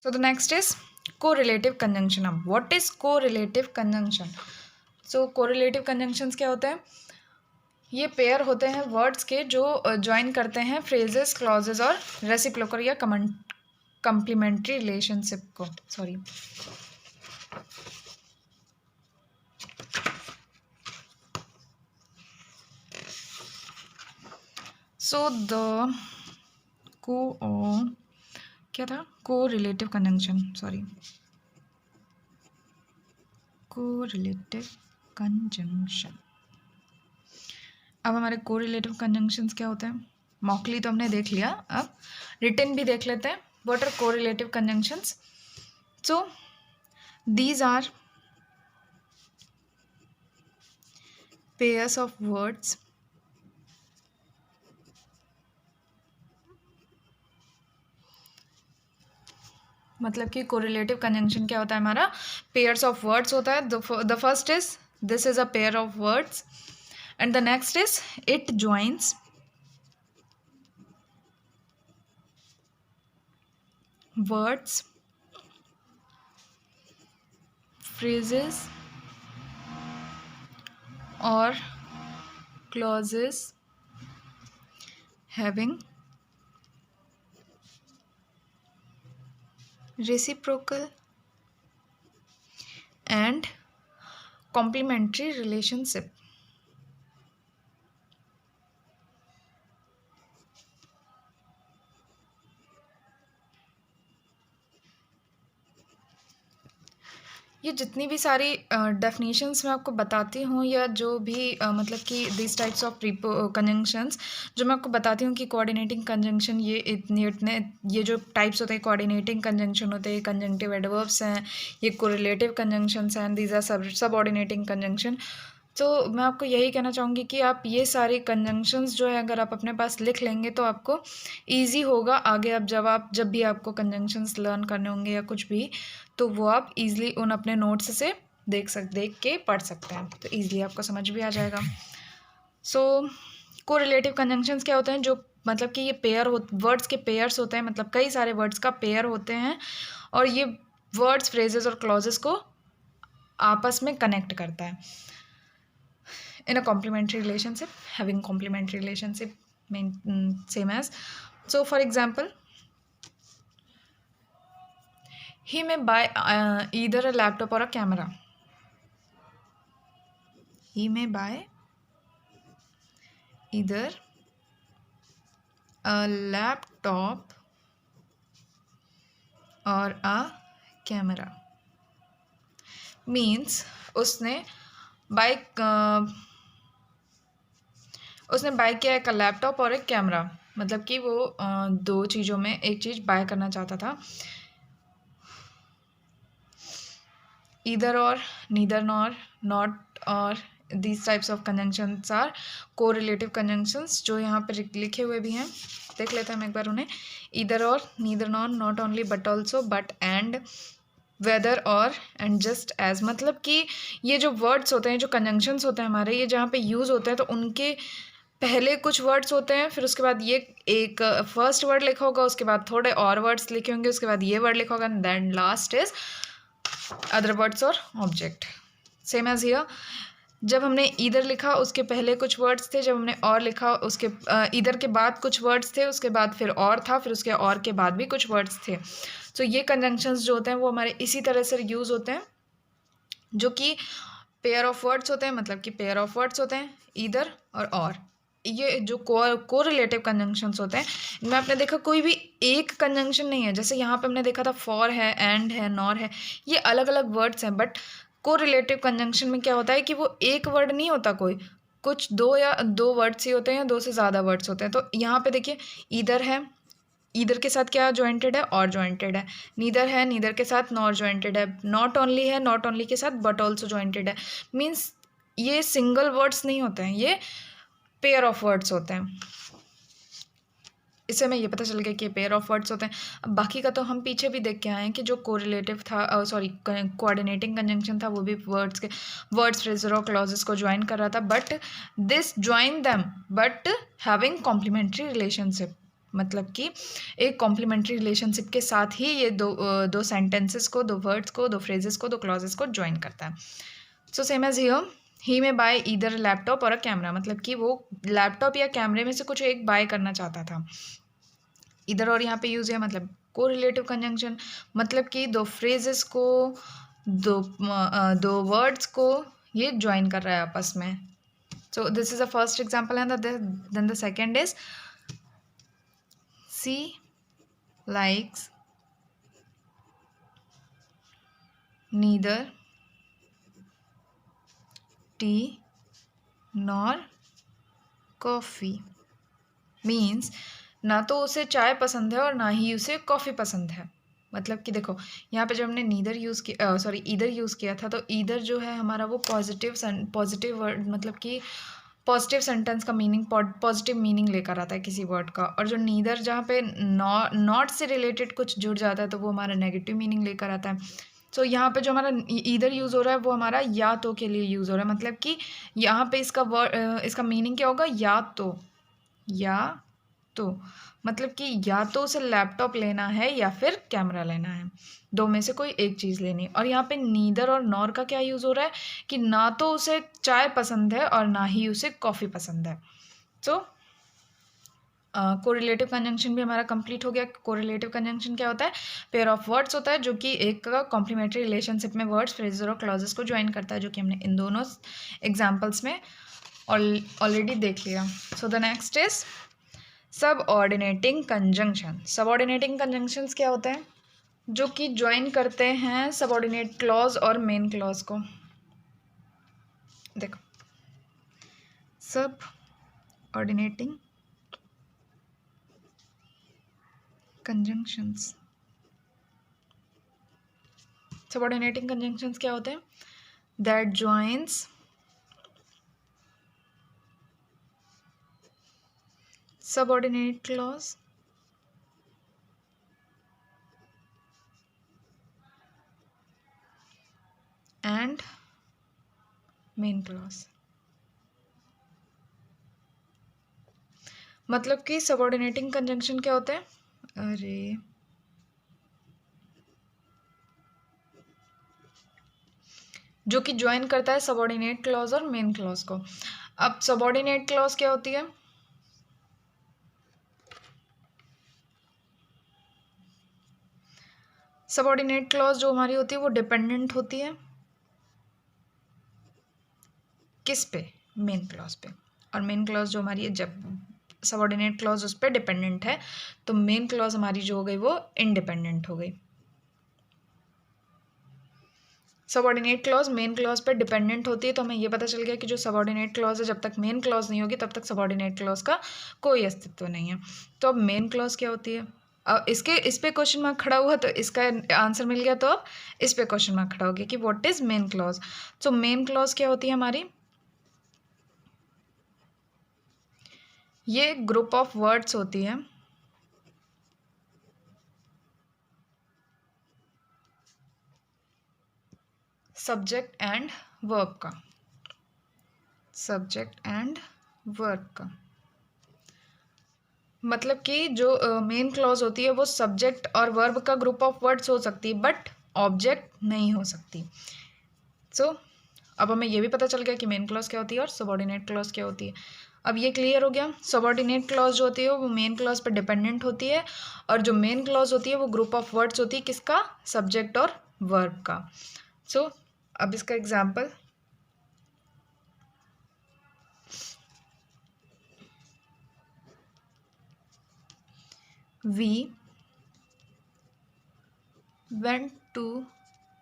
So the next is correlative conjunction. अब what is correlative conjunction? So correlative conjunctions क्या होते हैं? ये पेयर होते हैं वर्ड्स के जो ज्वाइन करते हैं फ्रेजेस, क्लॉजेज और रेसिप्रोकल या कंप्लीमेंट्री रिलेशनशिप को. सॉरी. सो द क्या था? Correlative conjunction. Sorry, correlative conjunction. अब हमारे कोरिलेटिव कंजंक्शंस क्या होते हैं? मॉकली तो हमने देख लिया, अब रिटन भी देख लेते हैं. What are correlative conjunctions? So these are pairs of words मतलब कि कोरिलेटिव कंजंक्शन क्या होता है हमारा? पेयर्स ऑफ वर्ड्स होता है. The first is this is a pair of words and the next is it joins words, phrases or clauses having reciprocal and complementary relationship. ये जितनी भी सारी डेफिनेशंस मैं आपको बताती हूँ या जो भी मतलब कि दिस टाइप्स ऑफ कंजंक्शंस जो मैं आपको बताती हूँ कि कोऑर्डिनेटिंग कंजंक्शन ये इतने ये जो टाइप्स होते हैं कोऑर्डिनेटिंग कंजंक्शन होते हैं, कंजंक्टिव एडवर्ब्स हैं, ये कोरिलेटिव कंजंक्शंस हैं, दीज आर सबऑर्डिनेटिंग कंजंक्शन. तो मैं आपको यही कहना चाहूँगी कि आप ये सारी कंजंक्शंस जो है अगर आप अपने पास लिख लेंगे तो आपको ईजी होगा आगे. अब जब भी आपको कंजंक्शंस लर्न करने होंगे या कुछ भी, तो वो आप ईजिली उन अपने नोट्स से देख के पढ़ सकते हैं, तो ईजिली आपको समझ भी आ जाएगा. सो कोरिलेटिव कंजंक्शंस क्या होते हैं? जो मतलब कि ये वर्ड्स के पेयर्स होते हैं, मतलब कई सारे वर्ड्स का पेयर होते हैं और ये वर्ड्स, फ्रेजेस और क्लॉजेस को आपस में कनेक्ट करता है in a complementary relationship, having complementary relationship same as. So for example, he may buy either a laptop or a camera. He may buy either a laptop or a camera. means उसने bye किया एक laptop और एक camera, मतलब कि वो दो चीज़ों में एक चीज़ बाय करना चाहता था. Either or, neither nor, not or, these types of conjunctions are correlative conjunctions जो यहाँ पर लिखे हुए भी हैं. देख लेते हैं हम एक बार उन्हें. Either or, neither nor, not only but also, but and, whether or, and just as. मतलब कि ये जो वर्ड्स होते हैं, जो कंजंक्शंस होते हैं हमारे, ये जहाँ पे यूज़ होते हैं तो उनके पहले कुछ वर्ड्स होते हैं, फिर उसके बाद ये एक फर्स्ट वर्ड लिखा होगा, उसके बाद थोड़े और वर्ड्स लिखे होंगे, उसके बाद ये वर्ड लिखा होगा, and then last is other words or object. Same as here, जब हमने ईदर लिखा उसके पहले कुछ वर्ड्स थे, जब हमने और लिखा उसके ईदर के बाद कुछ वर्ड्स थे, उसके बाद फिर और था, फिर उसके और के बाद भी कुछ वर्ड्स थे. तो ये कंजंक्शंस जो होते हैं वो हमारे इसी तरह से यूज़ होते हैं, जो कि पेयर ऑफ वर्ड्स होते हैं, मतलब कि पेयर ऑफ वर्ड्स होते हैं ईदर और. ये जो कोरिलेटिव कंजंक्शंस होते हैं इनमें आपने देखा कोई भी एक कंजंक्शन नहीं है. जैसे यहाँ पे हमने देखा था फॉर है, एंड है, नॉर है, ये अलग अलग वर्ड्स हैं. बट कोरिलेटिव कंजंक्शन में क्या होता है कि वो एक वर्ड नहीं होता, कुछ दो वर्ड्स ही होते हैं या दो से ज़्यादा वर्ड्स होते हैं. तो यहाँ पे देखिए ईदर है, ईदर के साथ क्या जॉइंटेड है? और जॉइंटेड है. नीदर है, नीदर के साथ नॉर जॉइंटेड है. नॉट ओनली है, नॉट ओनली के साथ बट ऑल्सो जॉइंटेड है. मीन्स ये सिंगल वर्ड्स नहीं होते हैं, ये पेयर ऑफ वर्ड्स होते हैं. इससे हमें ये पता चल गया कि पेयर ऑफ वर्ड्स होते हैं. अब बाकी का तो हम पीछे भी देख के आए हैं कि जो कोरिलेटिव था, सॉरी कोऑर्डिनेटिंग कंजंक्शन था, वो भी वर्ड्स फ्रेजेस और क्लॉजेस को ज्वाइन कर रहा था. But this join them but having complementary relationship. मतलब कि एक कॉम्प्लीमेंट्री रिलेशनशिप के साथ ही ये दो सेंटेंसेस को, दो वर्ड्स को, दो फ्रेजेस को, दो क्लॉजेस को ज्वाइन करता है. सो सेम एज हियर, ही में बाय ईदर लैपटॉप और अ कैमरा, मतलब कि वो लैपटॉप या कैमरे में से कुछ एक बाय करना चाहता था. इधर और यहाँ पे यूज है मतलब को रिलेटिव कंजंक्शन, मतलब कि दो फ्रेजेस को, दो वर्ड्स को ये ज्वाइन कर रहा है आपस में. So this is the first example and then the second is she likes neither tea nor coffee. Means ना तो उसे चाय पसंद है और ना ही उसे कॉफ़ी पसंद है. मतलब कि देखो यहाँ पे जब हमने नीदर यूज़ किया, सॉरी ईदर यूज़ किया था, तो ईदर जो है हमारा वो पॉजिटिव वर्ड, मतलब कि पॉजिटिव सेंटेंस का मीनिंग, पॉजिटिव मीनिंग लेकर आता है किसी वर्ड का. और जो नीदर जहाँ पे नॉट से रिलेटेड कुछ जुड़ जाता है तो वो हमारा नेगेटिव मीनिंग लेकर आता है. सो यहाँ पे जो हमारा ईदर यूज़ हो रहा है वो हमारा या तो के लिए यूज़ हो रहा है. मतलब कि यहाँ पे इसका मीनिंग क्या होगा, या तो मतलब कि या तो उसे लैपटॉप लेना है या फिर कैमरा लेना है, दो में से कोई एक चीज़ लेनी. और यहाँ पे नीदर और नॉर का क्या यूज़ हो रहा है कि ना तो उसे चाय पसंद है और ना ही उसे कॉफ़ी पसंद है. सो कोरिलेटिव कंजंक्शन भी हमारा कंप्लीट हो गया. कोरिलेटिव कंजंक्शन क्या होता है, पेयर ऑफ वर्ड्स होता है जो कि एक कॉम्प्लीमेंट्री रिलेशनशिप में वर्ड्स, फ्रेजेस और क्लॉजेस को ज्वाइन करता है, जो कि हमने इन दोनों एग्जाम्पल्स में ऑलरेडी देख लिया. So the next is subordinating conjunction. Subordinating conjunctions क्या होते हैं, जो कि ज्वाइन करते हैं सबऑर्डिनेट क्लॉज और मेन क्लॉज को. देखो सबऑर्डिनेटिंग कंजंक्शंस, सबऑर्डिनेटिंग कंजंक्शंस क्या होते हैं, that joins subordinate clause and main clause. मतलब कि सबऑर्डिनेटिंग कंजंक्शन क्या होते हैं, अरे जो कि ज्वाइन करता है सबऑर्डिनेट क्लॉज और मेन क्लॉज को. अब सबऑर्डिनेट क्लॉज क्या होती है, सबऑर्डिनेट क्लॉज जो हमारी होती है वो डिपेंडेंट होती है किस पे, मेन क्लॉज पे. और मेन क्लॉज जो हमारी है, जब सबऑर्डिनेट क्लॉज उस पर डिपेंडेंट है तो मेन क्लॉज हमारी जो हो गई वो इंडिपेंडेंट हो गई. सबऑर्डिनेट क्लॉज मेन क्लॉज पर डिपेंडेंट होती है, तो हमें ये पता चल गया कि जो सबऑर्डिनेट क्लॉज है जब तक मेन क्लॉज नहीं होगी तब तक सबऑर्डिनेट क्लॉज का कोई अस्तित्व नहीं है. तो अब मेन क्लॉज क्या होती है, अब इस पे क्वेश्चन मार्क खड़ा हुआ तो इसका आंसर मिल गया, तो अब इस पे क्वेश्चन मार्क खड़ा हो गया कि what is main clause. So main clause क्या होती है हमारी, ये ग्रुप ऑफ वर्ड्स होती है सब्जेक्ट एंड वर्ब का, सब्जेक्ट एंड वर्ब का. मतलब कि जो मेन क्लॉज होती है वो सब्जेक्ट और वर्ब का ग्रुप ऑफ वर्ड्स हो सकती है बट ऑब्जेक्ट नहीं हो सकती. सो अब हमें ये भी पता चल गया कि मेन क्लॉज क्या होती है और सबऑर्डिनेट क्लॉज क्या होती है. अब ये क्लियर हो गया, सबऑर्डिनेट क्लॉज जो होती है वो मेन क्लॉज पर डिपेंडेंट होती है और जो मेन क्लॉज होती है वो ग्रुप ऑफ वर्ड्स होती है किसका, सब्जेक्ट और वर्ब का. सो अब इसका example, we went to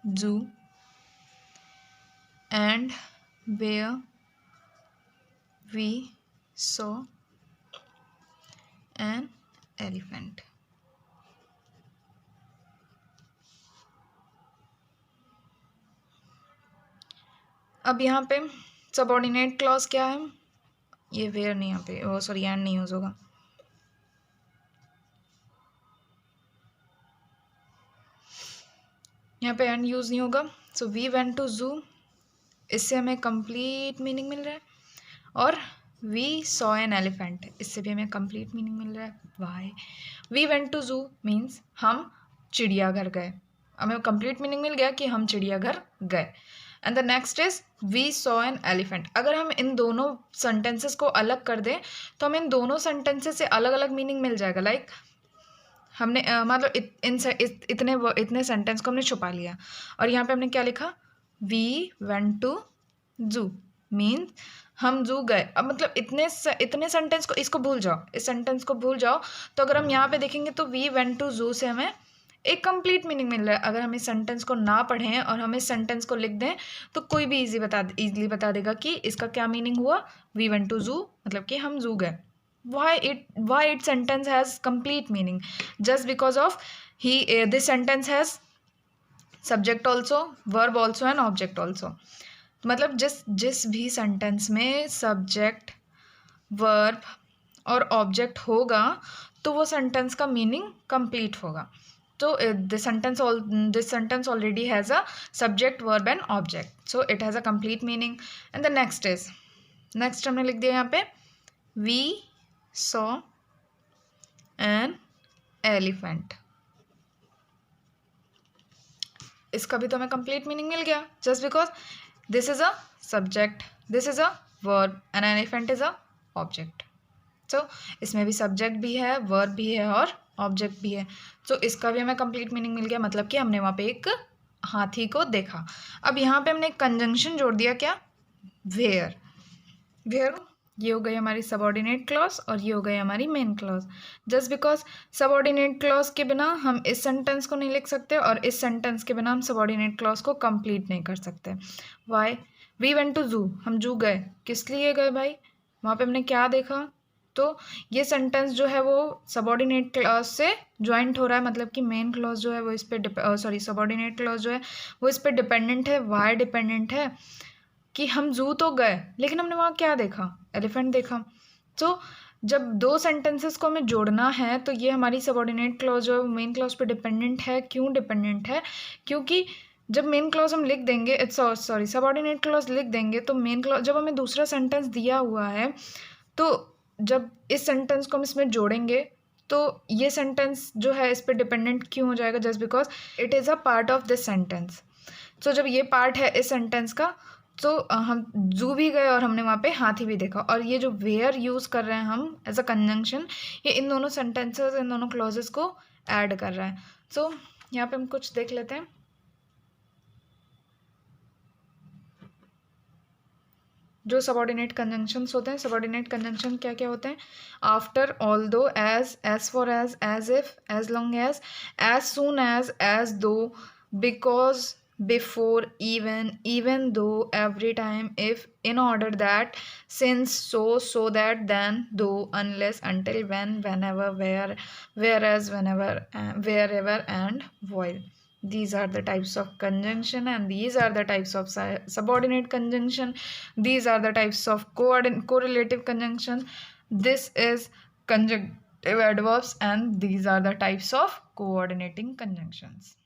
zoo and where we saw an elephant. अब यहाँ पे सबऑर्डिनेट क्लॉज क्या है, ये वेयर नहीं, यहाँ पे सॉरी एंड नहीं यूज होगा, यहाँ पे एंड यूज नहीं होगा. सो वी वेंट टू जू, इससे हमें कंप्लीट मीनिंग मिल रहा है. और वी सॉ एन एलिफेंट, इससे भी हमें कंप्लीट मीनिंग मिल रहा है. वाई. वी वेंट टू जू मीन्स हम चिड़ियाघर गए. हमें कंप्लीट मीनिंग मिल गया कि हम चिड़ियाघर गए. And the next is we saw an elephant. अगर हम इन दोनों सेंटेंसेस को अलग कर दें तो हमें इन दोनों सेंटेंसेस से अलग अलग मीनिंग मिल जाएगा. लाइक हमने मतलब इतने सेंटेंस को हमने छुपा लिया और यहाँ पे हमने क्या लिखा, वी वेंट टू जू मीन्स हम जू गए. अब मतलब इतने सेंटेंस को, इसको भूल जाओ, इस सेंटेंस को भूल जाओ. तो अगर हम यहाँ पे देखेंगे तो वी वेंट टू जू से हमें एक कंप्लीट मीनिंग मिल रहा है. अगर हम इस सेंटेंस को ना पढ़ें और हम इस सेंटेंस को लिख दें तो कोई भी इजीली बता देगा कि इसका क्या मीनिंग हुआ. वी वेंट टू जू मतलब कि हम जू गए. why its sentence has complete meaning? Just because of this sentence has subject also, verb also and object also. मतलब जिस भी सेंटेंस में सब्जेक्ट, वर्ब और ऑब्जेक्ट होगा तो वो सेंटेंस का मीनिंग कंप्लीट होगा. तो this sentence already has a subject, verb and object, so it has a complete meaning. And the next हमने लिख दिया यहाँ पे, वी saw an elephant. इसका भी तो हमें कंप्लीट मीनिंग मिल गया. Just because this is a subject, this is a verb and elephant is a object. So इसमें भी सब्जेक्ट भी है, वर्ब भी है और ऑब्जेक्ट भी है. सो इसका भी हमें कंप्लीट मीनिंग मिल गया. मतलब कि हमने वहाँ पे एक हाथी को देखा. अब यहाँ पे हमने एक कंजंक्शन जोड़ दिया, क्या, वेयर. वेयर ये हो गई हमारी सबऑर्डिनेट क्लॉज और ये हो गई हमारी main clause. Just because subordinate clause के बिना हम इस सेंटेंस को नहीं लिख सकते और इस सेंटेंस के बिना हम सबऑर्डिनेट क्लॉज को कंप्लीट नहीं कर सकते. वाई. वी वेंट टू जू, हम जू गए. किस लिए गए भाई, वहाँ पे हमने क्या देखा. तो ये सेंटेंस जो है वो सबऑर्डिनेट क्लॉज से ज्वाइंट हो रहा है. मतलब कि मेन क्लॉज जो है वो इस पर सबऑर्डिनेट क्लॉज जो है वो इस पर डिपेंडेंट है. वाई डिपेंडेंट है कि हम जू तो गए लेकिन हमने वहाँ क्या देखा, एलिफेंट देखा. तो जब दो सेंटेंसेस को हमें जोड़ना है तो ये हमारी सबऑर्डिनेट क्लॉज जो है मेन क्लॉज पे डिपेंडेंट है. क्यों डिपेंडेंट है, क्योंकि जब मेन क्लॉज हम लिख देंगे, सबऑर्डिनेट क्लॉज लिख देंगे तो मेन क्लॉज, जब हमें दूसरा सेंटेंस दिया हुआ है तो जब इस सेंटेंस को हम इसमें जोड़ेंगे तो ये सेंटेंस जो है इस पर डिपेंडेंट क्यों हो जाएगा, just because it is a part of this sentence. So जब ये पार्ट है इस सेंटेंस का तो हम जू भी गए और हमने वहाँ पे हाथी भी देखा. और ये जो वेयर यूज़ कर रहे हैं हम एज अ कंजंक्शन, ये इन दोनों सेंटेंसेस, इन दोनों क्लॉजेस को ऐड कर रहा है. सो यहाँ पे हम कुछ देख लेते हैं. जो सबऑर्डिनेट कंजंक्शंस होते हैं, सबऑर्डिनेट कंजंक्शन क्या क्या होते हैं, after, although, as for, as if, as long as soon as though, because, before, even though, every time, if, in order that, since, so that, then, though, unless, until, when, whenever, where, whereas, wherever and while. These are the types of conjunction and these are the types of subordinate conjunction. These are the types of correlative conjunction. This is conjunctive adverbs and these are the types of coordinating conjunctions.